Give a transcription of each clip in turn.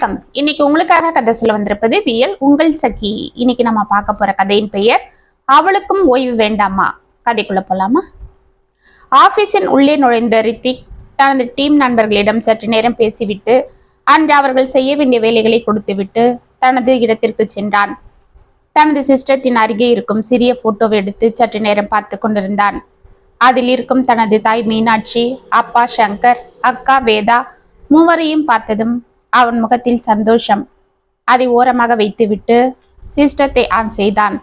வணக்கம். இன்னைக்கு உங்களுக்காக கதை சொல்ல வந்திருப்பது வியல் உங்கள் சகி. இன்னைக்கு நம்ம பார்க்க போற கதையின் பெயர் அவளுக்கும் ஓய்வு வேண்டாமா. கதைக்குள்ள போலாமா? ஆபீஸின் உள்ளே நுழைந்த ரித்திக் தனது டீம் நண்பர்களிடம் சற்று நேரம் பேசிவிட்டு அன்று அவர்கள் செய்ய வேண்டிய வேலைகளை கொடுத்துவிட்டு தனது இடத்திற்கு சென்றான். தனது சிஸ்டத்தின் அருகே இருக்கும் சிறிய போட்டோவை எடுத்து சற்று நேரம் பார்த்து கொண்டிருந்தான். அதில் இருக்கும் தனது தாய் மீனாட்சி, அப்பா சங்கர், அக்கா வேதா மூவரையும் பார்த்ததும் அவன் முகத்தில் சந்தோஷம். அதை ஓரமாக வைத்துவிட்டு சிஸ்டத்தை ஆன் செய்தான்.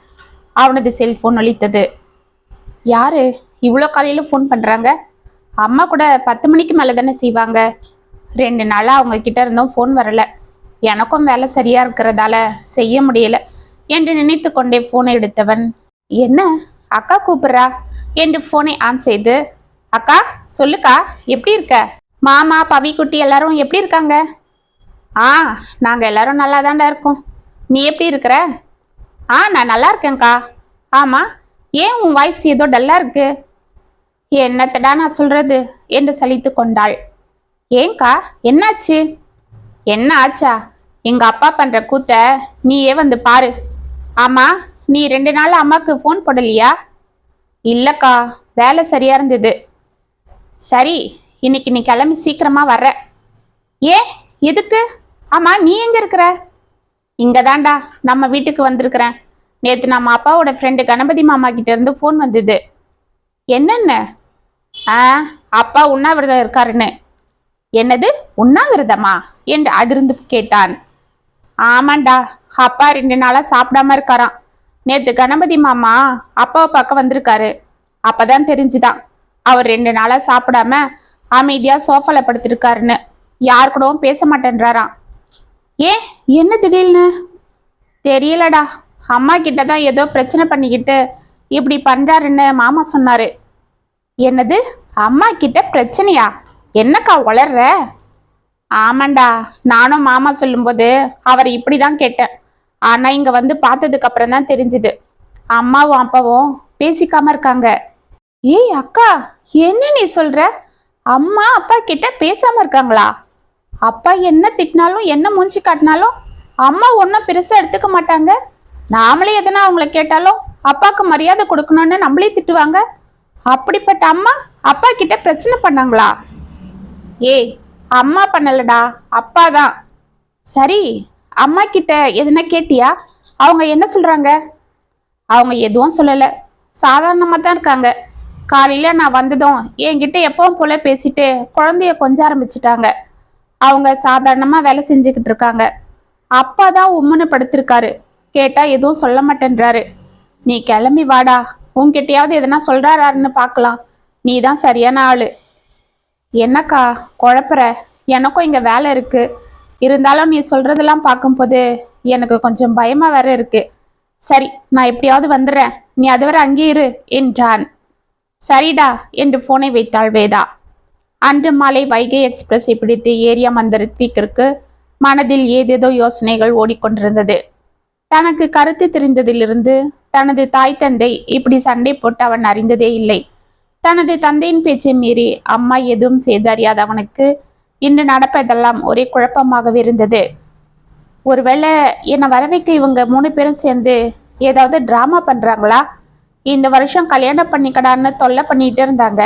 அவனது செல்போன் ஒலித்தது. யாரு இவ்வளோ காலையில ஃபோன் பண்றாங்க? அம்மா கூட 10 மணிக்கு மேலே தானே செய்வாங்க. 2 நாளா அவங்க கிட்ட இருந்தும் ஃபோன் வரல. எனக்கும் வேலை சரியா இருக்கிறதால செய்ய முடியல என்று நினைத்து கொண்டே போனை எடுத்தவன், என்ன அக்கா கூப்பிடுறா என்று போனை ஆன் செய்து, அக்கா சொல்லுக்கா, எப்படி இருக்க? மாமா பவிக்குட்டி எல்லாரும் எப்படி இருக்காங்க? நாங்கள் எல்லாரும் நல்லா தாண்டா இருக்கோம். நீ எப்படி இருக்கிற? நான் நல்லா இருக்கேன்க்கா. ஆமாம், ஏன் உன் வாய்ஸ் ஏதோ டல்லா இருக்கு? என்னத்தடா நான் சொல்றது என்று சலித்து கொண்டாள். ஏங்கா என்னாச்சு? என்ன ஆச்சா? எங்க அப்பா பண்ற கூத்த நீயே வந்து பாரு. ஆமா, நீ 2 நாள் அம்மாக்கு ஃபோன் போடலையா? இல்லக்கா, வேலை சரியா இருந்தது. சரி, இன்னைக்கு நீ கிளம்பி சீக்கிரமா வர்ற. எதுக்கு? ஆமா, நீ எங்க இருக்கிற? இங்கதான்டா, நம்ம வீட்டுக்கு வந்திருக்கிறேன். நேத்து நம்ம அப்பாவோட ஃப்ரெண்டு கணபதி மாமா கிட்ட இருந்து ஃபோன் வந்தது. என்னென்ன? அப்பா உண்ணாவிரதம் இருக்காருன்னு. என்னது உண்ணாவிரதமா என்று அதிர்ந்து கேட்டான். ஆமாண்டா, அப்பா 2 நாளா சாப்பிடாம இருக்காராம். நேத்து கணபதி மாமா அப்பாவை பார்க்க வந்திருக்காரு. அப்பதான் தெரிஞ்சுதான் அவர் 2 நாளா சாப்பிடாம அமைதியா சோஃபால படுத்திருக்காருன்னு. யார் கூடவும் பேச மாட்டேன்றாராம். என்ன திடீர்னு? தெரியலடா, அம்மா கிட்ட தான் ஏதோ பிரச்சனை பண்ணிக்கிட்டு இப்படி பண்றாருன்னு மாமா சொன்னாரு. என்னது, அம்மா கிட்ட பிரச்சனையா? என்னக்கா வளர்ற? ஆமாண்டா, நானும் மாமா சொல்லும்போது அவரை இப்படிதான் கேட்டேன். ஆனா இங்க வந்து பார்த்ததுக்கு அப்புறம் தான் தெரிஞ்சுது அம்மாவும் அப்பாவும் பேசிக்காம இருக்காங்க. அக்கா, என்ன நீ சொல்ற? அம்மா அப்பா கிட்ட பேசாம இருக்காங்களா? அப்பா என்ன திட்டினாலும் என்ன மூஞ்சி காட்டினாலும் அம்மா ஒன்றும் பெருசா எடுத்துக்க மாட்டாங்க. நாமளே எதனா அவங்கள கேட்டாலும் அப்பாவுக்கு மரியாதை கொடுக்கணும்னு நம்மளே திட்டுவாங்க. அப்படிப்பட்ட அம்மா அப்பா கிட்ட பிரச்சனை பண்ணாங்களா? அம்மா பண்ணலடா, அப்பா தான். சரி, அம்மா கிட்ட எதுனா கேட்டியா? அவங்க என்ன சொல்றாங்க? அவங்க எதுவும் சொல்லல, சாதாரணமா தான் இருக்காங்க. காலையில நான் வந்ததும் என்கிட்ட எப்பவும் போல பேசிட்டு குழந்தைய கொஞ்ச ஆரம்பிச்சிட்டாங்க. அவங்க சாதாரணமா வேலை செஞ்சுக்கிட்டு இருக்காங்க. அப்பா தான் உம்முன்னு படுத்திருக்காரு. கேட்டா எதுவும் சொல்ல மாட்டேன்றாரு. நீ கிளம்பி வாடா, உன்கிட்டயாவது எதனா சொல்றாரான்னு பார்க்கலாம். நீ தான் சரியான ஆளு. என்னக்கா குழப்பற? எனக்கும் இங்க வேலை இருக்கு. இருந்தாலும் நீ சொல்றதெல்லாம் பார்க்கும்போது எனக்கு கொஞ்சம் பயமா வேற இருக்கு. சரி, நான் எப்படியாவது வந்துடுறேன், நீ அதுவரை அங்கே இரு என்றான். சரிடா என்று போனை வைத்தாள் வேதா. அன்று மாலை வைகை எக்ஸ்பிரஸை பிடித்து ஏரியா வந்த ரித்விக்கிற்கு மனதில் ஏதேதோ யோசனைகள் ஓடிக்கொண்டிருந்தது. தனக்கு கருத்து தெரிந்ததிலிருந்து தனது தாய் தந்தை இப்படி சண்டை போட்டு அவன் அறிந்ததே இல்லை. தனது தந்தையின் பேச்சை மீறி அம்மா எதுவும் செய்து அறியாத அவனுக்கு இன்று நடப்பதெல்லாம் ஒரே குழப்பமாகவே இருந்தது. ஒருவேளை என்னை வர வைக்க இவங்க 3 பேரும் சேர்ந்து ஏதாவது டிராமா பண்றாங்களா? இந்த வருஷம் கல்யாணம் பண்ணிக்கடான்னு தொல்லை பண்ணிட்டு இருந்தாங்க.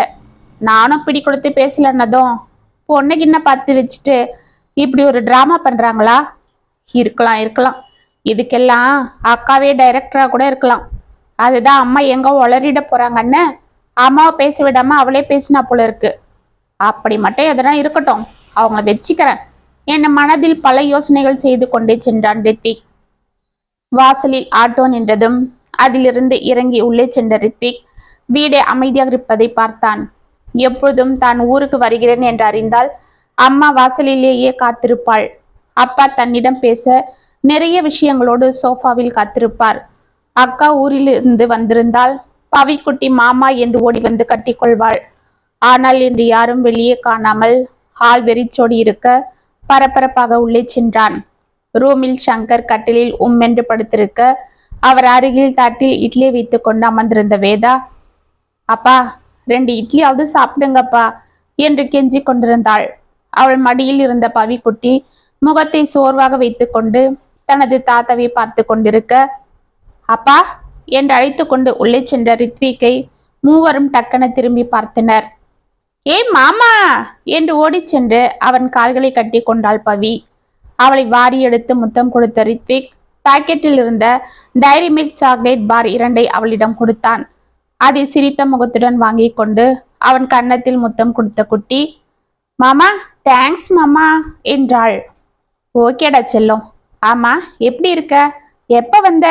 நானும் பிடி கொடுத்து பேசலன்னதும் பொண்ணுகின்ன பார்த்து வச்சுட்டு இப்படி ஒரு டிராமா பண்றாங்களா? இருக்கலாம். இதுக்கெல்லாம் அக்காவே டைரக்டரா கூட இருக்கலாம். அதுதான் அம்மா எங்க உளறிட போறாங்கன்னு அம்மாவை பேச விடாம அவளே பேசினா போல இருக்கு. அப்படி மட்டும் எதனா இருக்கட்டும், அவங்கள வச்சுக்கிறேன் என் மனதில் பல யோசனைகள் செய்து கொண்டே சென்றான் ரித்விக். வாசலில் ஆட்டோ நின்றதும் அதிலிருந்து இறங்கி உள்ளே சென்ற ரித்விக் வீடே அமைதியாக இருப்பதை பார்த்தான். எப்பொழுதும் தான் ஊருக்கு வருகிறேன் என்று அறிந்தால் அம்மா வாசலிலேயே காத்திருப்பாள். அப்பா தன்னிடம் பேச நிறைய விஷயங்களோடு சோஃபாவில் காத்திருப்பார். அக்கா ஊரிலிருந்து வந்திருந்தால் பவிக்குட்டி மாமா என்று ஓடி வந்து கட்டிக்கொள்வாள். ஆனால் இன்று யாரும் வெளியே காணாமல் ஹால் வெறிச்சோடி இருக்க பரபரப்பாக உள்ளே சென்றான். ரூமில் சங்கர் கட்டிலில் உம்மென்று படுத்திருக்க அவர் அருகில் தட்டில் இட்லி வைத்து கொண்டு அமர்ந்திருந்த வேதா, அப்பா 2 இட்லியாவது சாப்பிடுங்கப்பா என்று கெஞ்சி கொண்டிருந்தாள். அவள் மடியில் இருந்த பவிக்குட்டி முகத்தை சோர்வாக வைத்துக்கொண்டு தனது தாத்தாவை பார்த்து கொண்டிருக்க, அப்பா என்று அழைத்து கொண்டு உள்ளே சென்ற ரித்விக்கை மூவரும் டக்கென திரும்பி பார்த்தனர். ஏ மாமா என்று ஓடிச் சென்று அவன் கால்களை கட்டி கொண்டாள் பவி. அவளை வாரி எடுத்து முத்தம் கொடுத்த ரித்விக் பாக்கெட்டில் இருந்த டைரி மில்க் சாக்லேட் பார் 2 அவளிடம் கொடுத்தான். அதை சிரித்த முகத்துடன் வாங்கி கொண்டு அவன் கன்னத்தில் முத்தம் கொடுத்த குட்டி, மாமா தேங்க்ஸ் மாமா என்றாள். ஓகேடா செல்லம். ஆமா, எப்படி இருக்க? எப்ப வந்த?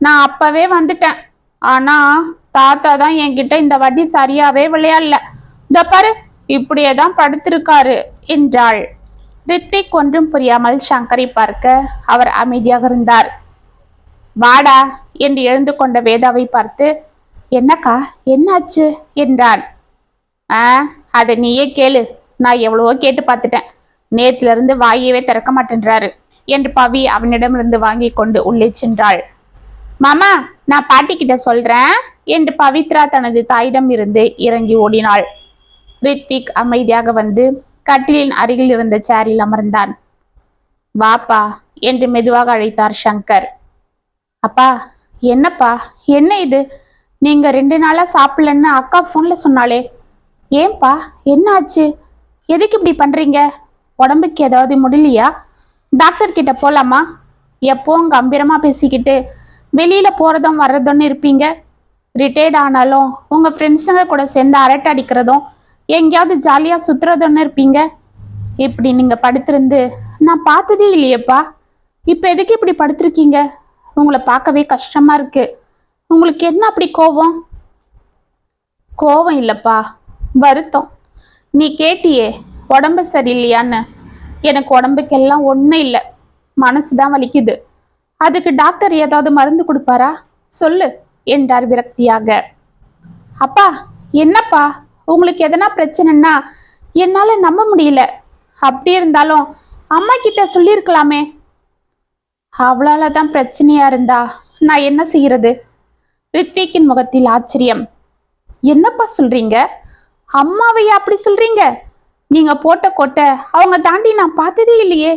நான் அப்பவே வந்துட்டேன். ஆனா தாத்தா தான் என்கிட்ட இந்த வாட்டி சரியாவே விளையாடல. இந்த பாரு, இப்படியேதான் படுத்திருக்காரு என்றாள். ரித்விக் ஒன்றும் புரியாமல் சங்கரை பார்க்க அவர் அமைதியாக இருந்தார். வாடா என்று எழுந்து கொண்ட வேதாவை பார்த்து, என்னக்கா என்னாச்சு என்றான். அதை நீயே கேளு, நான் எவ்வளவோ கேட்டு பார்த்துட்டேன். நேத்துல இருந்து வாயவே திறக்க மாட்டேன்றாரு என்று பவி அவனிடமிருந்து வாங்கி கொண்டு உள்ளே சென்றாள். மாமா நான் பாட்டி கிட்ட சொல்றேன் என்று பவித்ரா தனது தாயிடம் இருந்து இறங்கி ஓடினாள். ரித்விக் அமைதியாக வந்து கட்டிலின் அருகில் இருந்த சேரில் அமர்ந்தான். வாப்பா என்று மெதுவாக அழைத்தார் சங்கர். அப்பா என்னப்பா, என்ன இது? நீங்க 2 நாளா சாப்பிடலன்னு அக்கா போன்ல சொன்னாலே. ஏன்பா என்ன ஆச்சு? எதுக்கு இப்படி பண்றீங்க? உடம்புக்கு ஏதாவது முடியலையா? டாக்டர் கிட்ட போலாமா? எப்பவும் கம்பீரமா பேசிக்கிட்டு வெளியில போறதும் வர்றதும்னு இருப்பீங்க. ரிட்டையர்ட் ஆனாலும் உங்க ஃப்ரெண்ட்ஸுங்க கூட சேர்ந்து அரட்டை அடிக்கிறதும் எங்கேயாவது ஜாலியா சுத்துறதும்னு இருப்பீங்க. இப்படி நீங்க படுத்திருந்து நான் பார்த்ததே இல்லையேப்பா. இப்ப எதுக்கு இப்படி படுத்திருக்கீங்க? உங்களை பார்க்கவே கஷ்டமா இருக்கு. உங்களுக்கு என்ன அப்படி கோபம்? கோபம் இல்லப்பா, வருத்தம். நீ கேட்டியே உடம்பு சரியில்லையான்னு. எனக்கு உடம்புக்கெல்லாம் ஒன்றும் இல்லை, மனசுதான் வலிக்குது. அதுக்கு டாக்டர் ஏதாவது மருந்து கொடுப்பாரா சொல்லு என்றார் விரக்தியாக. அப்பா என்னப்பா, உங்களுக்கு எதனா பிரச்சனைன்னா என்னால நம்ப முடியல. அப்படி இருந்தாலும் அம்மா கிட்ட சொல்லியிருக்கலாமே. அவளால தான் பிரச்சனையா இருந்தா நான் என்ன செய்யறது? ரித்விக்கின் முகத்தில் ஆச்சரியம். என்னப்பா சொல்றீங்க? அம்மாவையா அப்படி சொல்றீங்க? நீங்க போட்ட கோட்டை அவங்க தாண்டி நான் பார்த்ததே இல்லையே.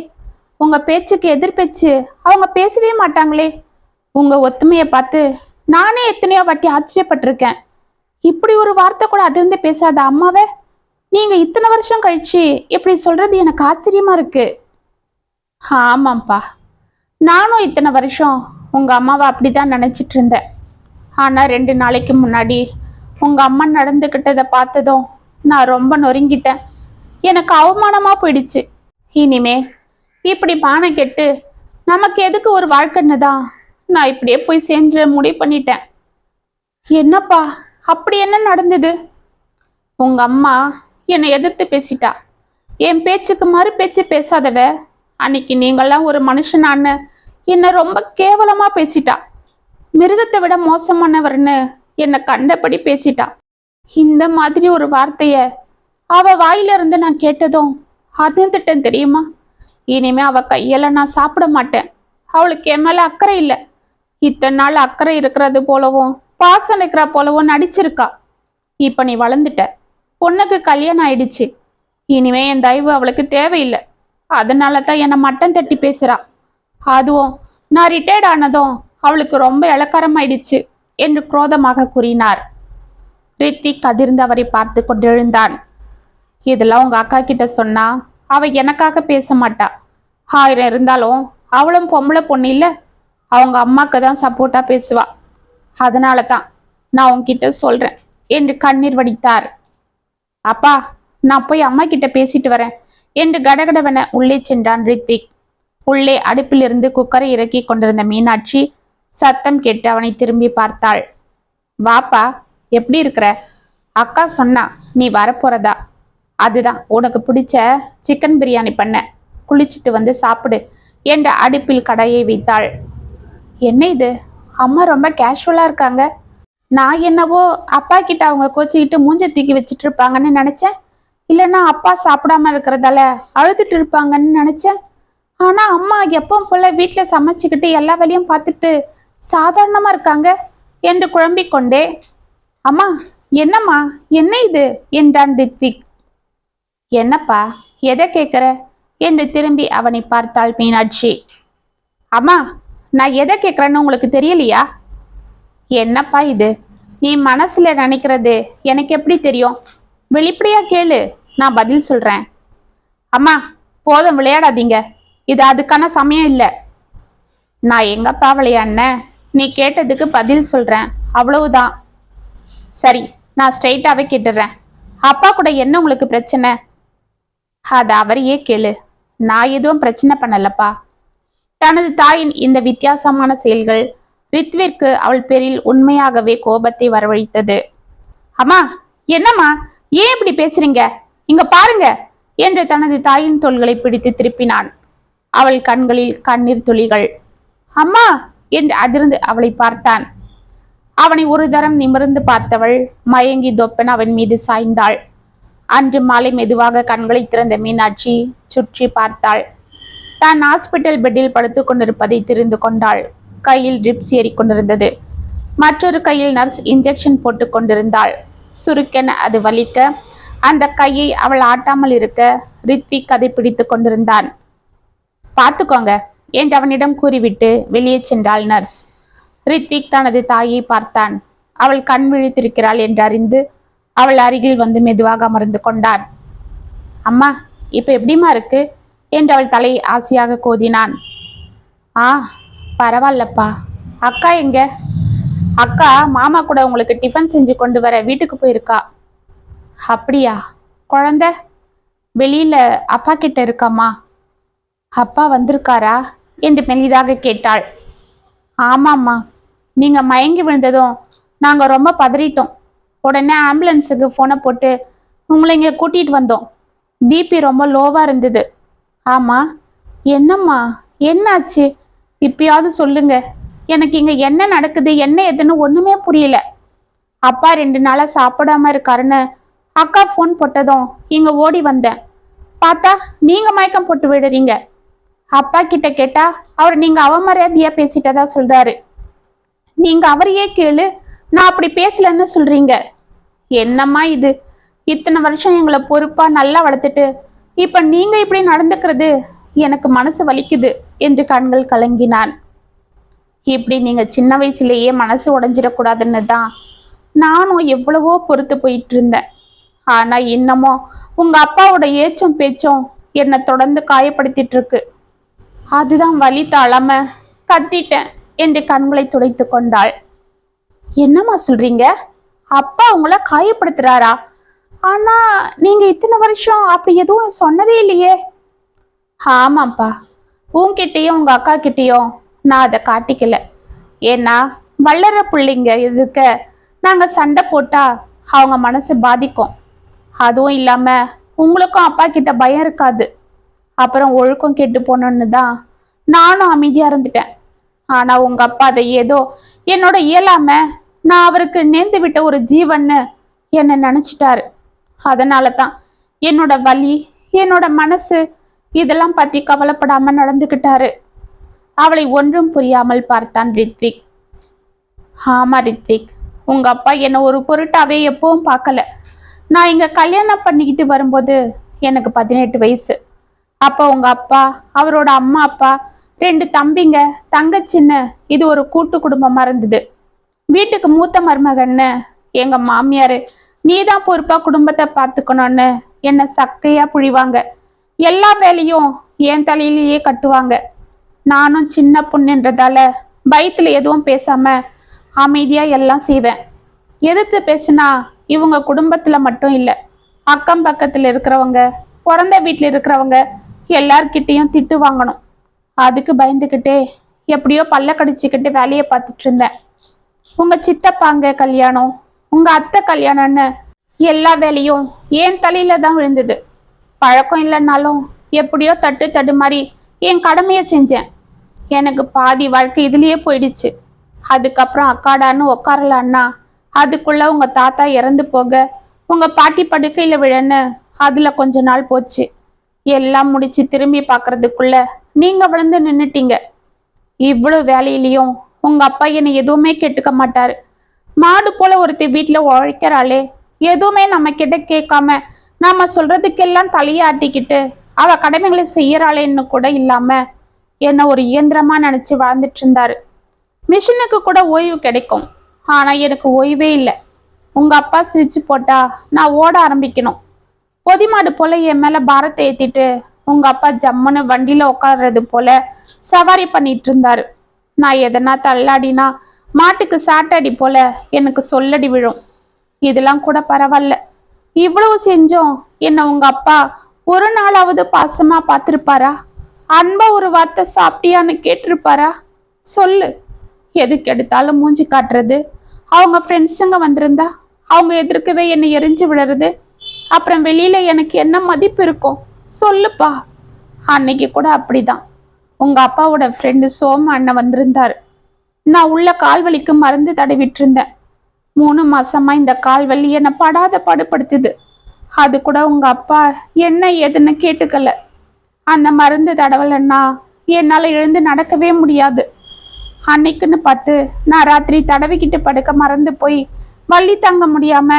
உங்க பேச்சுக்கு எதிர்பேச்சு அவங்க பேசவே மாட்டாங்களே. உங்க ஒத்துமையை பார்த்து நானே எத்தனையோ வாட்டி ஆச்சரியப்பட்டிருக்கேன். இப்படி ஒரு வார்த்தை கூட அதிர்ந்து பேசாத அம்மாவை நீங்க இத்தனை வருஷம் கழிச்சு இப்படி சொல்றது எனக்கு ஆச்சரியமா இருக்கு. ஆமாப்பா, நானும் இத்தனை வருஷம் உங்க அம்மாவை அப்படிதான் நினைச்சிட்டு இருந்தேன். ஆனா 2 நாளைக்கு முன்னாடி உங்க அம்மா நடந்துகிட்டதை பார்த்ததும் நான் ரொம்ப நொறுங்கிட்டேன். எனக்கு அவமானமா போயிடுச்சு. இனிமே இப்படி பானை கெட்டு நமக்கு எதுக்கு ஒரு வாழ்க்கைன்னு தான் நான் இப்படியே போய் சேர்ந்து முடிவு பண்ணிட்டேன். என்னப்பா அப்படி என்ன நடந்தது? உங்க அம்மா என்னை எதிர்த்து பேசிட்டா. என் பேச்சுக்கு மறு பேச்சு பேசாதவ அன்னைக்கு நீங்களாம் ஒரு மனுஷனான்னு என்னை ரொம்ப கேவலமா பேசிட்டா. மிருகத்தை விட மோசமானவர்னு என்னை கண்டபடி பேசிட்டா. இந்த மாதிரி ஒரு வார்த்தைய அவ வாயில இருந்து நான் கேட்டதும் அதிர்ந்துட்டேன் தெரியுமா? இனிமே அவ கையில நான் சாப்பிட மாட்டேன். அவளுக்கு என் மேல அக்கறை இல்லை. இத்தனை நாள் அக்கறை இருக்கிறது போலவும் பாசம் இருக்கிற போலவும் நடிச்சிருக்கா. இப்ப நீ வளர்ந்துட்ட, பொண்ணுக்கு கல்யாணம் ஆயிடுச்சு. இனிமே என் தயவு அவளுக்கு தேவையில்லை. அதனால தான் என்னை மட்டம் தட்டி பேசுறா. அதுவும் நான் ரிட்டையர்ட் ஆனதும் அவளுக்கு ரொம்ப இளக்காரமாயிடுச்சு என்று குரோதமாக கூறினார். ரித்விக் அதிர்ந்து அவரை பார்த்து கொண்டு எழுந்தான். இதெல்லாம் உங்க அக்கா கிட்ட சொன்னா அவ எனக்காக பேச மாட்டா. 1000 இருந்தாலும் அவளும் பொம்பளை பொண்ணு இல்ல, அவங்க அம்மாக்கு தான் சப்போர்ட்டா பேசுவா. அதனால தான் நான் உன்கிட்ட சொல்றேன் என்று கண்ணீர் வடித்தார். அப்பா நான் போய் அம்மா கிட்ட பேசிட்டு வரேன் என்று கடகடவென உள்ளே சென்றான் ரித்விக். உள்ளே அடுப்பிலிருந்து குக்கரை இறக்கி கொண்டிருந்த மீனாட்சி சத்தம் கேட்டு அவனை திரும்பி பார்த்தாள். வாப்பா எப்படி இருக்கிற? அக்கா சொன்னா நீ வரப்போறதா. அதுதான் உனக்கு பிடிச்ச சிக்கன் பிரியாணி பண்ண, குளிச்சுட்டு வந்து சாப்பிடு என்ற அடுப்பில் கடையை வைத்தாள். என்ன இது, அம்மா ரொம்ப கேஷுவலா இருக்காங்க. நான் என்னவோ அப்பா கிட்ட அவங்க கோச்சிக்கிட்டு மூஞ்ச தூக்கி வச்சுட்டு இருப்பாங்கன்னு நினைச்சேன். இல்லைன்னா அப்பா சாப்பிடாம இருக்கிறதால அழுதுட்டு இருப்பாங்கன்னு நினைச்சேன். ஆனா அம்மா எப்பவும் போல வீட்டுல சமைச்சுக்கிட்டு எல்லா வேலையும் பார்த்துட்டு சாதாரணமா இருக்காங்க என்று குழம்பிக் கொண்டே, அம்மா என்னம்மா என்ன இது என்றான் ரித்விக். என்னப்பா எதை கேட்குற? என்று திரும்பி அவனை பார்த்தாள் மீனாட்சி. அம்மா, நான் எதை கேட்கிறேன்னு உங்களுக்கு தெரியலையா? என்னப்பா இது? நீ மனசுல நினைக்கிறது எனக்கு எப்படி தெரியும்? வெளிப்படையா கேளு, நான் பதில் சொல்றேன். அம்மா, போதும் விளையாடாதீங்க. இது அதுக்கான சமயம் இல்லை. நான் எங்கப்பா விளையாடின? நீ கேட்டதுக்கு பதில் சொல்றேன், அவ்வளவுதான். சரி, நான் ஸ்ட்ரைட்டாவே கேட்டுடுறேன். அப்பா கூட என்ன உங்களுக்கு பிரச்சனை? அது அவரையே கேளு. நான் எதுவும் பிரச்சனை பண்ணலப்பா. தனது தாயின் இந்த வித்தியாசமான செயல்கள் ரித்விற்கு அவள் பேரில் உண்மையாகவே கோபத்தை வரவழைத்தது. அம்மா, என்னம்மா, ஏன் இப்படி பேசுறீங்க? இங்க பாருங்க என்று தனது தாயின் தோள்களை பிடித்து திருப்பினான். அவள் கண்களில் கண்ணீர் துளிகள். அம்மா என்று அதிர்ந்து அவளை பார்த்தான். அவனை ஒரு தரம் நிமிர்ந்து பார்த்தவள் மயங்கி தொப்பன் அவன் மீது சாய்ந்தாள். அன்று மாலை மெதுவாக கண்களை திறந்த மீனாட்சி சுற்றி பார்த்தாள். தான் ஹாஸ்பிட்டல் பெட்டில் படுத்துக் கொண்டிருப்பதை தெரிந்து கொண்டாள். கையில் ட்ரிப்ஸ் ஏறிக்கொண்டிருந்தது. மற்றொரு கையில் நர்ஸ் இன்ஜெக்ஷன் போட்டுக் கொண்டிருந்தாள். சுருக்கென அது வலிக்க அந்த கையை அவள் ஆட்டாமல் இருக்க ரித்விக் அதை பிடித்து கொண்டிருந்தான். பார்த்துக்கோங்க என்று அவனிடம் கூறிவிட்டு வெளியே சென்றாள் நர்ஸ். ரித்விக் தனது தாயை பார்த்தான். அவள் கண் விழித்திருக்கிறாள் என்று அறிந்து அவள் அருகில் வந்து மெதுவாக அமர்ந்து கொண்டான். அம்மா, இப்ப எப்படிமா இருக்கு என்று அவள் தலையை ஆசையாக கோதினான். பரவாயில்லப்பா. அக்கா எங்க? அக்கா மாமா கூட உங்களுக்கு டிஃபன் செஞ்சு கொண்டு வர வீட்டுக்கு போயிருக்கா. அப்படியா? குழந்தை வெளியில அப்பா கிட்ட இருக்காமா. அப்பா வந்திருக்காரா என்று மெல்லிதாக கேட்டாள். ஆமாம்மா, நீங்க மயங்கி விழுந்ததும் நாங்க ரொம்ப பதறிட்டோம். உடனே ஆம்புலன்ஸுக்கு போனை போட்டு உங்களை இங்க கூட்டிட்டு வந்தோம். பிபி ரொம்ப லோவா இருந்தது. ஆமா, என்னம்மா, என்னாச்சு? இப்பயாவது சொல்லுங்க. எனக்கு இங்க என்ன நடக்குது, என்ன எதுன்னு ஒண்ணுமே புரியல. அப்பா 2 நாளா சாப்பிடாம இருக்காருன்னு அக்கா போன் போட்டதும் இங்க ஓடி வந்தேன். பார்த்தா நீங்க மயக்கம் போட்டு விடுறீங்க. அப்பா கிட்ட கேட்டா அவர் நீங்க அவமரியாதையா பேசிட்டதா சொல்றாரு. நீங்க அவரையே கேளு, நான் அப்படி பேசலன்னு சொல்றீங்க. என்னம்மா இது? இத்தனை வருஷம் எங்களை பொறுப்பா நல்லா வளர்த்துட்டு இப்ப நீங்க இப்படி நடந்துக்கிறது எனக்கு மனசு வலிக்குது என்று கண்கள் கலங்கினான். இப்படி நீங்க சின்ன வயசுலேயே மனசு உடைஞ்சிடக்கூடாதுன்னு தான் நானும் எவ்வளவோ பொறுத்து போயிட்டு இருந்தேன். ஆனா இன்னமும் உங்க அப்பாவோட ஏச்சும் பேச்சும் என்னை தொடர்ந்து காயப்படுத்திட்டு இருக்கு. அதுதான் வலி தாழாம கத்திட்டேன் என்று கண்களை துடைத்து கொண்டாள். என்னம்மா சொல்றீங்க? அப்பா உங்களை காயப்படுத்துறாரா? ஆனா நீங்க இத்தனை வருஷம் அப்படி எதுவும் சொன்னதே இல்லையே. ஆமாப்பா, உன்கிட்டயும் உங்க அக்கா கிட்டயும் நான் அதை காட்டிக்கல. ஏன்னா வளர பிள்ளைங்க இருக்க நாங்க சண்டை போட்டா அவங்க மனசு பாதிக்கும். அதுவும் இல்லாம உங்களுக்கும் அப்பா கிட்ட பயம் இருக்காது. அப்புறம் ஒழுக்கம் கெட்டு போனோன்னு தான் நானும் அமைதியா இருந்துட்டேன். ஆனா உங்க அப்பா அதை ஏதோ என்னோட இயலாம நான் அவருக்கு நேர்ந்து விட்ட ஒரு ஜீவன்னு என்ன நினைச்சிட்டாரு. அதனால தான் என்னோட வலி, என்னோட மனசு இதெல்லாம் பத்தி கவலைப்படாம நடந்துகிட்டாரு. அவளை ஒன்றும் புரியாமல் பார்த்தான் ரித்விக். ஆமா ரித்விக், உங்க அப்பா என்ன ஒரு பொருட்டாவே எப்பவும் பார்க்கல. நான் இங்க கல்யாணம் பண்ணிக்கிட்டு வரும்போது எனக்கு 18 வயசு. அப்போ உங்க அப்பா, அவரோட அம்மா அப்பா, 2 தம்பிங்க, தங்கச்சின்னு இது ஒரு கூட்டு குடும்பமா இருந்தது. வீட்டுக்கு மூத்த மருமகன்னு எங்க மாமியாரு நீதான் பொறுப்பா குடும்பத்தை பார்த்துக்கணும்னு என்ன சக்கையா புழிவாங்க. எல்லா வேலையும் என் தலையிலேயே கட்டுவாங்க. நானும் சின்ன பொண்ணுன்றதால பயத்துல எதுவும் பேசாம அமைதியா எல்லாம் செய்வேன். எதிர்த்து பேசுனா இவங்க குடும்பத்துல மட்டும் இல்ல, அக்கம் பக்கத்துல இருக்கிறவங்க, பிறந்த வீட்டுல இருக்கிறவங்க எல்லார்கிட்டையும் திட்டு வாங்கணும். அதுக்கு பயந்துக்கிட்டே எப்படியோ பல்ல கடிச்சுக்கிட்டு வேலையை பார்த்துட்டு இருந்தேன். உங்க சித்தப்பாங்க கல்யாணம், உங்க அத்தை கல்யாணம்னு எல்லா வேலையும் என் தலையில தான் விழுந்தது. பழக்கம் இல்லைன்னாலும் எப்படியோ தட்டு தடுமாறி என் கடமையை செஞ்சேன். எனக்கு பாதி வாழ்க்கை இதுலயே போயிடுச்சு. அதுக்கப்புறம் அக்காடான்னு உக்காரலான்னா அதுக்குள்ள உங்க தாத்தா இறந்து போக உங்க பாட்டி படுக்கையில விழன்னு அதுல கொஞ்ச நாள் போச்சு. எல்லாம் முடிச்சு திரும்பி பாக்குறதுக்குள்ள நீங்க விழுந்து நின்னுட்டீங்க. இவ்வளவு வேலையிலையும் உங்க அப்பா என்னை எதுவுமே கேட்டுக்க மாட்டாரு. மாடு போல ஒருத்தி வீட்டுல உழைக்கிறாளே, எதுவுமே நம்ம கிட்ட கேட்காம நாம சொல்றதுக்கெல்லாம் தலையை ஆட்டிக்கிட்டு அவ கடமைகளை செய்யறாளேன்னு கூட இல்லாம என்ன ஒரு இயந்திரமா நினைச்சு வாழ்ந்துட்டு இருந்தாரு. மிஷினுக்கு கூட ஓய்வு கிடைக்கும், ஆனா எனக்கு ஓய்வே இல்லை. உங்க அப்பா சுவிட்ச் போட்டா நான் ஓட ஆரம்பிக்கணும். பொதிமாடு போல என் மேல பாரத்தை ஏத்திட்டு உங்க அப்பா ஜம்முன்னு வண்டியில உட்கார்றது போல சவாரி பண்ணிட்டு இருந்தாரு. நான் எதனா தள்ளாடினா மாட்டுக்கு சாட்டடி போல எனக்கு சொல்லடி விழும். இதெல்லாம் கூட பரவாயில்ல. இவ்வளவு செஞ்சோம் என்ன உங்க அப்பா ஒரு நாளாவது பாசமா பார்த்திருப்பாரா? அன்பா ஒரு வார்த்தை சாப்பிட்டியான்னு கேட்டிருப்பாரா? சொல்லு. எதுக்கு எடுத்தாலும் மூஞ்சி காட்டுறது, அவங்க ஃப்ரெண்ட்ஸுங்க வந்திருந்தா அவங்க எதிர்க்கவே என்னை எரிஞ்சு விடுறது, அப்புறம் வெளியில எனக்கு என்ன மதிப்பு இருக்கும் சொல்லுப்பா. அன்னைக்கு கூட அப்படிதான். உங்க அப்பாவோட ஃப்ரெண்டு சோம அண்ணன் வந்திருந்தாரு. நான் உள்ள கால்வலிக்கு மருந்து தடவிட்டு இருந்தேன். 3 மாசமா இந்த கால்வலி என்னை படாத பாடுபடுத்துது. அது கூட உங்க அப்பா என்ன ஏதுன்னு கேட்டுக்கல. அந்த மருந்து தடவலைன்னா என்னால எழுந்து நடக்கவே முடியாது. அன்னைக்குன்னு பார்த்து நான் ராத்திரி தடவிக்கிட்டு படுக்க மறந்து போய் வள்ளி தங்க முடியாம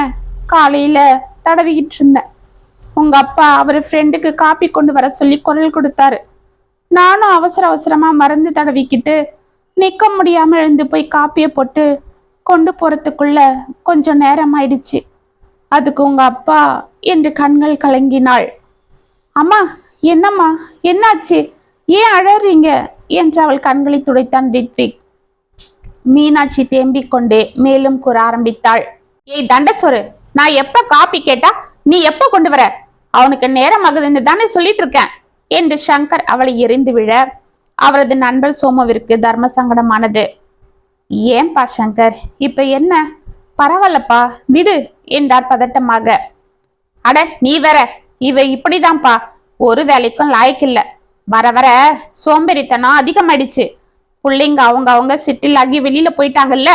காலையில தடவிக்கிட்டு இருந்தேன். உங்க அப்பா அவர் ஃப்ரெண்டுக்கு காப்பி கொண்டு வர சொல்லி குரல் கொடுத்தாரு. நானும் அவசர அவசரமா மருந்து தடவிக்கிட்டு நிக்க முடியாம எழுந்து போய் காப்பியை போட்டு கொண்டு போறதுக்குள்ள கொஞ்சம் நேரம் ஆயிடுச்சு. அதுக்கு உங்க அப்பா என்று கண்கள் கலங்கினாள். அம்மா, என்னம்மா, என்னாச்சு, ஏன் அழறீங்க என்று அவள் கண்களை துடைத்தான் ரித்விக். மீனாட்சி தேம்பிக் கொண்டே மேலும் கூற ஆரம்பித்தாள். ஏய் தண்டசோறு, நான் எப்ப காப்பி கேட்டா நீ எப்ப கொண்டு வர? அவனுக்கு நேரம் ஆகுதுன்னு தானே சொல்லிட்டு இருக்கேன் என்று சங்கர் அவளை எரிந்து விழ அவரது நண்பர் சோமுவிற்கு தர்ம சங்கடமானது. ஏன்பா சங்கர், இப்ப என்ன? பரவாயில்லப்பா விடு என்றார் பதட்டமாக. அட நீ வேற, இவ இப்படிதான்ப்பா, ஒரு வேலைக்கும் லாய்க்கில்ல. வர வர சோம்பேறித்தனம் அதிகமாயிடுச்சு. பிள்ளைங்க அவங்க சிட்டில் ஆகி வெளியில போயிட்டாங்கல்ல,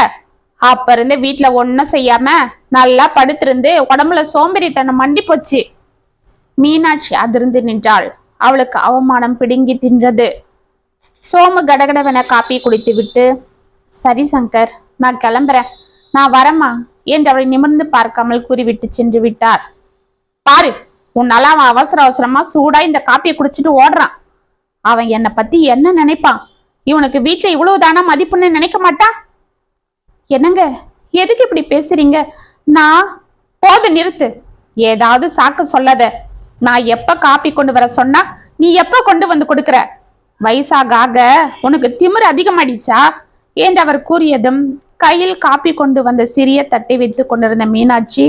அப்ப இருந்து வீட்டுல ஒன்னும் செய்யாம நல்லா படுத்திருந்து உடம்புல சோம்பேறித்தனம் மண்டி போச்சு. மீனாட்சி அதிர்ந்து நின்றாள். அவளுக்கு அவமானம் பிடுங்கி தின்றது. சோமு கடகடவென காப்பி குடித்து விட்டு, சரி சங்கர், நான் கிளம்புறேன், நான் வரமா என்று அவளை நிமிர்ந்து பார்க்காமல் கூறிவிட்டு சென்று விட்டார். பாரு, உன்னால அவன் அவசர அவசரமா சூடா இந்த காப்பியை குடிச்சிட்டு ஓடுறான். அவன் என்னை பத்தி என்ன நினைப்பான்? இவனுக்கு வீட்டுல இவ்வளவு தானா மதிப்புன்னு நினைக்க மாட்டான்? என்னங்க, எதுக்கு இப்படி பேசுறீங்க? நான் போது நிறுத்து. ஏதாவது சாக்கு சொல்லாத. நான் எப்ப காப்பி கொண்டு வர சொன்னா நீ எப்ப கொண்டு வந்து கொடுக்கற? வயசாக ஆக உனக்கு திமிரு அதிகமாயிடுச்சா என்று அவர் கூறியதும் கையில் காப்பி கொண்டு வந்த சிறிய தட்டை வைத்து கொண்டிருந்த மீனாட்சி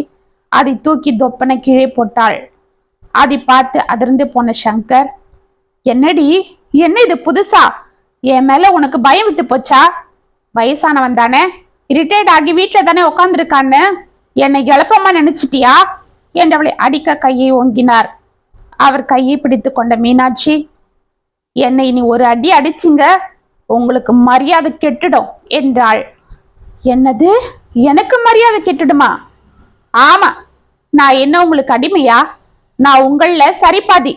அதை தூக்கி தொப்பனை கீழே போட்டாள். அதை பார்த்து அதிர்ந்து போன சங்கர், என்னடி, என்ன இது புதுசா? என் மேல உனக்கு பயம் விட்டு போச்சா? வயசானவன் தானே, ரிட்டையர்ட் ஆகி வீட்டுல தானே உட்காந்துருக்கான்னு என்னை எளப்பமா நினைச்சிட்டியா என்று அவளை அடிக்க கையை ஓங்கினார். அவர் கையை பிடித்து கொண்ட மீனாட்சி, என்னை நீ ஒரு அடி அடிச்சிங்க உங்களுக்கு மரியாதை கெட்டுடும் என்றாள். என்னது, எனக்கு மரியாதை கெட்டுடுமா? ஆமா, நான் என்ன உங்களுக்கு அடிமையா? நான் உங்கள சரிபாதி,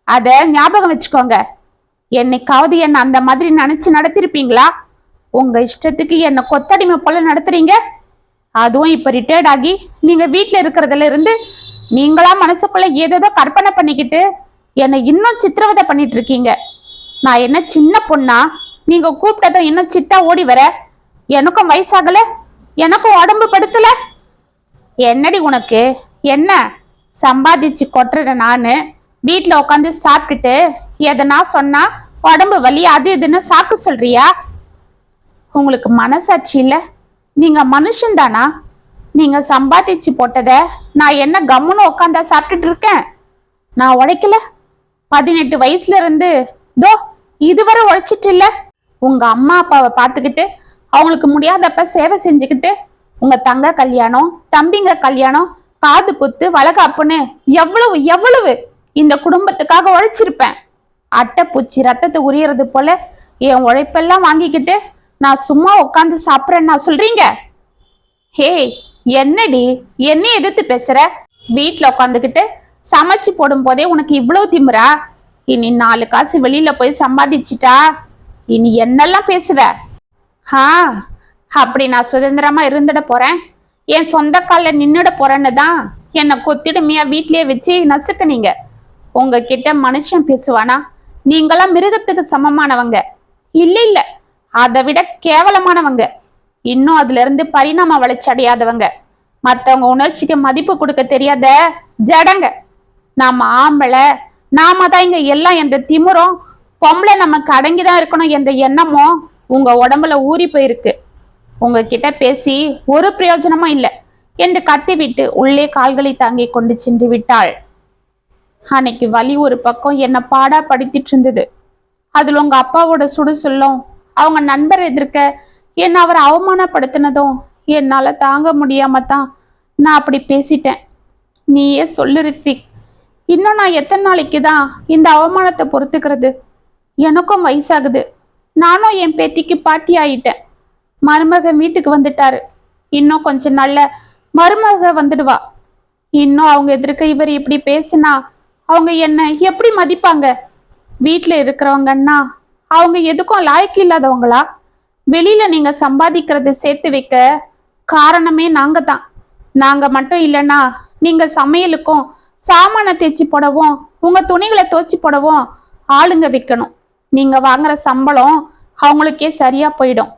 அத ஞாபகம் வச்சுக்கோங்க. என்னைக்காவது என்ன அந்த மாதிரி நினைச்சு நடத்திருப்பீங்களா? உங்க இஷ்டத்துக்கு என்ன கொத்தடிமை போல நடத்துறீங்க. அதுவும் இப்ப ரிட்டையர்ட் ஆகி நீங்க வீட்டுல இருக்கிறதுல இருந்து நீங்களா மனசுக்குள்ள ஏதேதோ கற்பனை பண்ணிக்கிட்டு என்னை இன்னும் சித்திரவதை பண்ணிட்டு இருக்கீங்க. நான் என்ன சின்ன பொண்ணா? நீங்க கூப்பிட்டதும் இன்னும் சிட்டா ஓடி வர? எனக்கும் வயசாகல, எனக்கும் உடம்பு படுத்தல. என்னடி உனக்கு என்ன? சம்பாதிச்சு கொட்டுற நானு வீட்டுல உட்காந்து சாப்பிட்டுட்டு எதனா சொன்னா உடம்பு வலி அது இதுன்னு சாக்கு சொல்றியா? உங்களுக்கு மனசாட்சி இல்ல? நீங்க மனுஷன் தானா? நீங்க சம்பாதிச்சு போட்டத நான் என்ன கம்முன்னு உட்காந்தா சாப்பிட்டுட்டு இருக்கேன்? நான் உழைக்கல? 18 வயசுல இருந்து தோ இதுவரை உழைச்சிட்டு இல்ல? உங்க அம்மா அப்பாவை பார்த்துக்கிட்டு அவங்களுக்கு முடியாதப்ப சேவை செஞ்சுக்கிட்டு உங்க தங்க கல்யாணம், தம்பிங்க கல்யாணம், காது குத்து, வளகாப்புன்னு எவ்வளவு எவ்வளவு இந்த குடும்பத்துக்காக உழைச்சிருப்பேன். அட்டை பூச்சி ரத்தத்தை உரியறது போல என் உழைப்பெல்லாம் வாங்கிக்கிட்டு நான் சும்மா உட்காந்து சாப்பிட்றேன்னா சொல்றீங்க? ஹே, என்னடி, என்ன எதிர்த்து பேசுற? வீட்டுல உட்காந்துக்கிட்டு சமைச்சு போடும் போதே உனக்கு இவ்வளவு திமிரா? இனி 4 காசு வெளியில போய் சம்பாதிச்சிட்டா இனி என்னெல்லாம் பேசுவ? அப்படி நான் சுதந்திரமா இருந்துட போறேன், என் சொந்த கால நின்னுட போறேன்னு தான் என்னை கொத்திடுமையா வீட்லயே வச்சு நசுக்குனீங்க. உங்ககிட்ட மனுஷன் பேசுவானா? நீங்களாம் மிருகத்துக்கு சமமானவங்க. இல்ல இல்ல, அதை விட கேவலமானவங்க. இன்னும் அதுல இருந்து பரிணாம வளர்ச்சி அடையாதவங்க. மத்தவங்க உணர்ச்சிக்கு மதிப்பு கொடுக்க தெரியாத ஜடங்க. நாம ஆம்பளை, நாம தான் இங்க எல்லாம் என்ற திமிரும், பொம்பளை நமக்கு அடங்கிதான் இருக்கணும் என்ற எண்ணமும் உங்க உடம்புல ஊறி போயிருக்கு. உங்ககிட்ட பேசி ஒரு பிரயோஜனமும் இல்லை என்று கத்திவிட்டு உள்ளே கால்களை தாங்கி கொண்டு சென்று விட்டாள். அன்னைக்கு வலி ஒரு பக்கம் என்ன பாடா படுத்திட்டு இருந்தது. அதுல உங்க அப்பாவோட சுடு சொல்லும், அவங்க நண்பர் எதிர்க்க என்ன அவர் அவமானப்படுத்தினதும் என்னால தாங்க முடியாம தான் நான் அப்படி பேசிட்டேன். நீயே சொல்லு ரித்விக், இன்னும் நான் எத்தனை நாளைக்கு தான் இந்த அவமானத்தை பொறுத்துக்கிறது? எனக்கும் வயசாகுது. நானும் என் பேத்திக்கு பாட்டி ஆயிட்டேன். மருமகன் வீட்டுக்கு வந்துட்டாரு. இன்னும் கொஞ்சம் நல்ல மருமக வந்துடுவா. இன்னும் அவங்க எதிர்க்க இவர் இப்படி பேசினா அவங்க என்ன எப்படி மதிப்பாங்க? வீட்டுல இருக்கிறவங்கன்னா அவங்க எதுக்கும் லாய்க்கு இல்லாதவங்களா? வெளியில நீங்க சம்பாதிக்கிறது சேர்த்து வைக்க காரணமே நாங்க தான். நாங்க மட்டும் இல்லைன்னா நீங்க சமையலுக்கும் சாமான தேய்ச்சி போடவும் உங்க துணிகளை துவைச்சி போடவும் ஆளுங்க வைக்கணும். நீங்க வாங்குற சம்பளம் அவங்களுக்கே சரியா போயிடும்.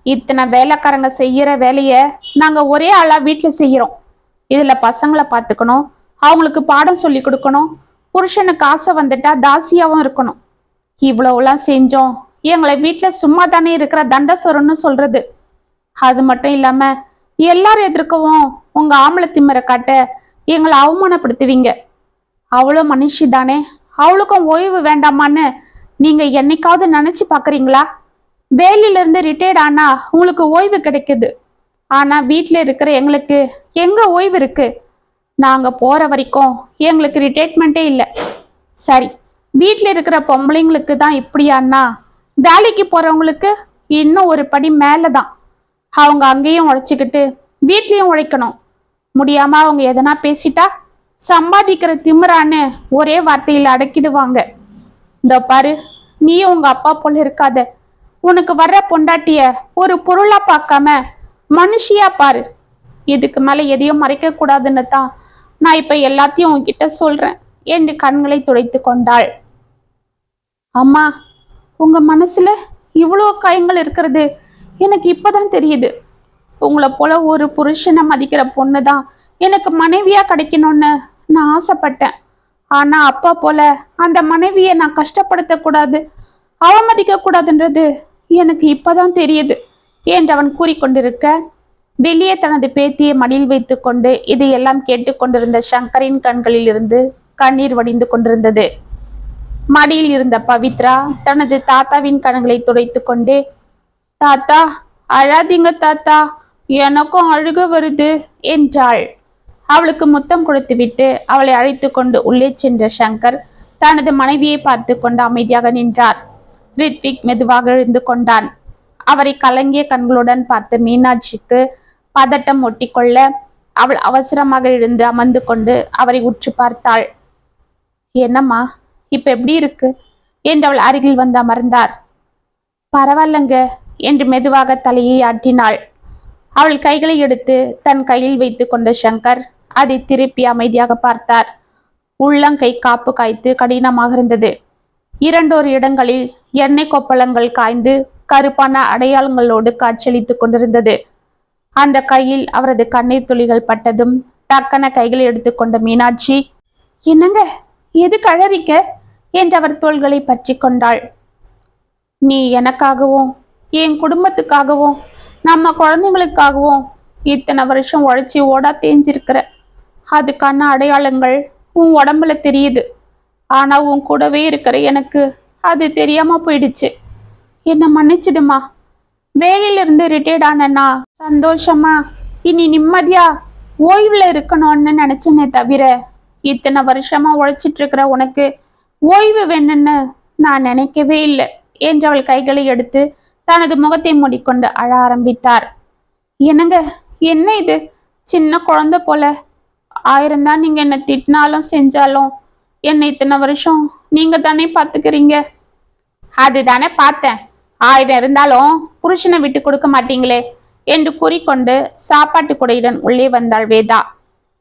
இத்தனை வேலைக்காரங்க செய்யற வேலைய நாங்க ஒரே ஆளா வீட்டுல செய்யறோம். இதுல பசங்களை பாத்துக்கணும், அவங்களுக்கு பாடம் சொல்லி கொடுக்கணும், புருஷனுக்கு ஆசை வந்துட்டா தாசியாவும் இருக்கணும். இவ்வளவுலாம் செஞ்சோம் எங்களை வீட்டுல சும்மா தானே இருக்கிற தண்டசோரன்னு சொல்றது. அது மட்டும் இல்லாம எல்லாரும் எதிர்க்கவும் உங்க ஆம்பளை திமிரை காட்ட எங்களை அவமானப்படுத்துவீங்க. அவ்வளோ மனுஷி தானே, அவளுக்கும் ஓய்வு வேண்டாமான்னு நீங்க என்னைக்காவது நினைச்சு பாக்குறீங்களா? வேலையில இருந்து ரிட்டையர்ட் ஆனா உங்களுக்கு ஓய்வு கிடைக்குது. ஆனா வீட்டுல இருக்கிற எங்களுக்கு எங்க ஓய்வு இருக்கு? நாங்க போற வரைக்கும் எங்களுக்கு ரிட்டையர்மெண்ட்டே இல்லை. சரி, வீட்டுல இருக்கிற பொம்பளைங்களுக்கு தான் இப்படியான்னா வேலைக்கு போறவங்களுக்கு இன்னும் ஒரு படி மேலதான். அவங்க அங்கேயும் உழைச்சிக்கிட்டு வீட்லயும் உழைக்கணும். முடியாம அவங்க எதனா பேசிட்டா சம்பாதிக்கிற திமிரான்னு ஒரே வார்த்தையில அடக்கிடுவாங்க. இந்த பாரு, நீயும் உங்க அப்பா போல இருக்காத. உனக்கு வர்ற பொண்டாட்டிய ஒரு பொருளா பார்க்காம மனுஷியா பாரு. இதுக்கு மேல எதையும் மறைக்க கூடாதுன்னு தான் நான் இப்ப எல்லாத்தையும் உன்கிட்ட சொல்றேன் என்று கண்களை துடைத்து கொண்டாள். அம்மா, உங்க மனசுல இவ்வளோ காயங்கள் இருக்கிறது எனக்கு இப்பதான் தெரியுது. உங்களை போல ஒரு புருஷனை மதிக்கிற பொண்ணுதான் எனக்கு மனைவியா கிடைக்கணும்னு நான் ஆசைப்பட்டேன். ஆனா அப்பா போல அந்த மனைவியை நான் கஷ்டப்படுத்த கூடாது, அவமதிக்க கூடாதுன்றது எனக்கு இப்பதான் தெரியுது என்று அவன் கூறிக்கொண்டிருக்க, வெளியே தனது பேத்தியை மடியில் வைத்து கொண்டு இதையெல்லாம் கேட்டுக்கொண்டிருந்த சங்கரின் கண்களில் இருந்து கண்ணீர் வடிந்து கொண்டிருந்தது. மடியில் இருந்த பவித்ரா தனது தாத்தாவின் கண்களை துடைத்து கொண்டே, தாத்தா அழாதீங்க தாத்தா, எனக்கும் அழுக வருது என்றாள். அவளுக்கு முத்தம் கொடுத்துவிட்டு அவளை அழைத்து கொண்டு உள்ளே சென்ற சங்கர் தனது மனைவியை பார்த்து கொண்டு அமைதியாக நின்றார். ரித்விக் மெதுவாக எழுந்து கொண்டான். அவரை கலங்கிய கண்களுடன் பார்த்த மீனாட்சிக்கு பதட்டம் ஒட்டிக்கொள்ள அவள் அவசரமாக எழுந்து அமர்ந்து கொண்டு அவரை உற்று பார்த்தாள். என்னம்மா, இப்ப எப்படி இருக்கு என்று அவள் அருகில் வந்து அமர்ந்தார். பரவாயில்லங்க என்று மெதுவாக தலையை ஆட்டினாள். அவள் கைகளை எடுத்து தன் கையில் வைத்து கொண்ட சங்கர் அதை திருப்பி அமைதியாக பார்த்தார். உள்ளங்கை காப்பு காய்த்து கடினமாக இருந்தது. இரண்டொரு இடங்களில் எண்ணெய் கொப்பளங்கள் காய்ந்து கருப்பான அடையாளங்களோடு காட்சியளித்துக் கொண்டிருந்தது. அந்த கையில் அவரது கண்ணீர் துளிகள் பட்டதும் டக்கன கைகளை எடுத்துக்கொண்ட மீனாட்சி, என்னங்க, எது கழறிக்க என்று அவர் தோள்களை பற்றி கொண்டாள். நீ எனக்காகவும் என் குடும்பத்துக்காகவும் நம்ம குழந்தைங்களுக்காகவும் இத்தனை வருஷம் உழைச்சி ஓடா தேஞ்சிருக்கிற, அதுக்கான அடையாளங்கள் உன் உடம்புல தெரியுது. ஆனா உன் கூடவே இருக்கிற எனக்கு அது தெரியாம போயிடுச்சு. என்ன மன்னிச்சிடுமா. வேலையிலிருந்து ரிட்டையர்ட் ஆனா சந்தோஷமா இனி நிம்மதியா ஓய்வுல இருக்கணும்னு நினைச்சேனே தவிர இத்தனை வருஷமா உழைச்சிட்டு இருக்கிற உனக்கு ஓய்வு வேணும்னு நான் நினைக்கவே இல்லை என்று அவள் கைகளை எடுத்து தனது முகத்தை மூடிக்கொண்டு அழ ஆரம்பித்தார். என்னங்க, என்ன இது, சின்ன குழந்தை போல. 1000 தான் நீங்க என்ன திட்டினாலும் செஞ்சாலும் என்னை இத்தனை வருஷம் நீங்க தானே பாத்துக்கிறீங்க. அதுதானே பார்த்தேன். 1000 இருந்தாலும் புருஷனை விட்டு கொடுக்க மாட்டீங்களே என்று கூறிக்கொண்டு சாப்பாட்டு குடையுடன் உள்ளே வந்தாள் வேதா.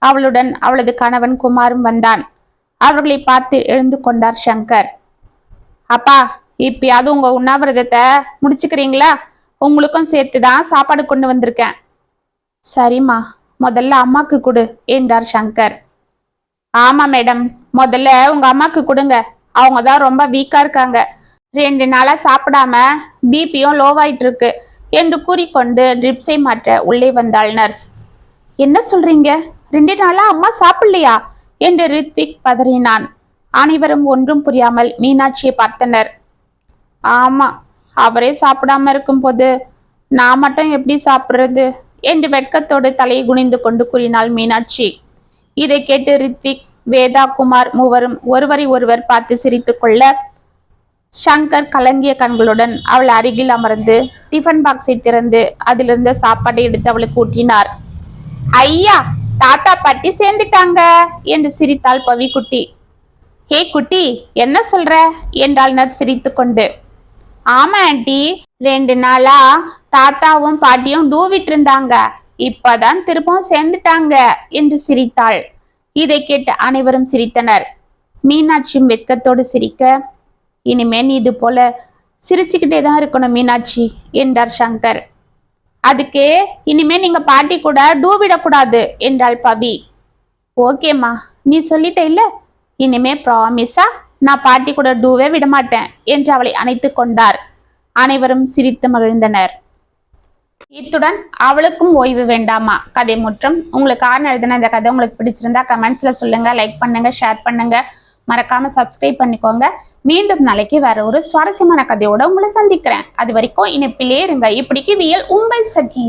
அவளுடன் அவளது கணவன் குமாரும் வந்தான். அவர்களை பார்த்து எழுந்து கொண்டார் சங்கர். அப்பா, இப்பயாவது உங்க உண்ணாவிரதத்தை முடிச்சுக்கிறீங்களா? உங்களுக்கும் சேர்த்துதான் சாப்பாடு கொண்டு வந்திருக்கேன். சரிம்மா, முதல்ல அம்மாக்கு கொடு என்றார் சங்கர். ஆமா மேடம், முதல்ல உங்க அம்மாக்கு கொடுங்க. அவங்கதான் ரொம்ப வீக்கா இருக்காங்க. 2 நாளா சாப்பிடாம பிபியும் லோவாயிட்டு இருக்கு என்று கூறிக்கொண்டு ட்ரிப்ஸை மாற்ற உள்ளே வந்தாள் நர்ஸ். என்ன சொல்றீங்க? 2 நாளா அம்மா சாப்பிடலையா என்று ரித்விக் பதறினான். அனைவரும் ஒன்றும் புரியாமல் மீனாட்சியை பார்த்தனர். ஆமா, அவரே சாப்பிடாம இருக்கும் போது நான் மட்டும் எப்படி சாப்பிடுறது என்று வெட்கத்தோடு தலையை குனிந்து கொண்டு கூறினாள் மீனாட்சி. இதை கேட்டு ரித்விக், வேதா, குமார் மூவரும் ஒருவரை ஒருவர் பார்த்து சிரித்து கொள்ள சங்கர் கலங்கிய கண்களுடன் அவள் அருகில் அமர்ந்து டிஃபன் பாக்ஸை திறந்து அதிலிருந்த சாப்பாட்டை எடுத்து அவளுக்கு ஊட்டினார். ஐயா, தாத்தா பாட்டி சேர்ந்துட்டாங்க என்று சிரித்தாள் பவிக்குட்டி. ஹே குட்டி, என்ன சொல்ற என்றாள் நர்ஸ் சிரித்து கொண்டு. ஆமா ஆண்டி, 2 நாளா தாத்தாவும் பாட்டியும் டூவிட்டு இருந்தாங்க. இப்பதான் திரும்பவும் சேர்ந்துட்டாங்க என்று சிரித்தாள். இதை கேட்டு அனைவரும் சிரித்தனர். மீனாட்சியும் வெட்கத்தோடு சிரிக்க, இனிமே நீ இது போல சிரிச்சுக்கிட்டே தான் இருக்கணும் மீனாட்சி என்றார் சங்கர். அதுக்கு இனிமே நீங்க பாட்டி கூட டூவிடக்கூடாது என்றாள் பவி. ஓகேம்மா, நீ சொல்லிட்ட இல்ல, இனிமே ப்ராமிஸா நான் பாட்டி கூட டூவே விடமாட்டேன் என்று அவளை அணைத்து கொண்டார். அனைவரும் சிரித்து மகிழ்ந்தனர். இத்துடன் அவளுக்கும் ஓய்வு வேண்டாமா கதை முற்றம். உங்களுக்கு எழுதின இந்த கதை உங்களுக்கு பிடிச்சிருந்தா கமெண்ட்ஸ்ல சொல்லுங்க, லைக் பண்ணுங்க, ஷேர் பண்ணுங்க, மறக்காம சப்ஸ்கிரைப் பண்ணிக்கோங்க. மீண்டும் நாளைக்கு வேற ஒரு சுவாரஸ்யமான கதையோட உங்களை சந்திக்கிறேன். அது வரைக்கும் இணைப்பிலே இருங்க. இப்படிக்கு வியல் உங்கள் சகி.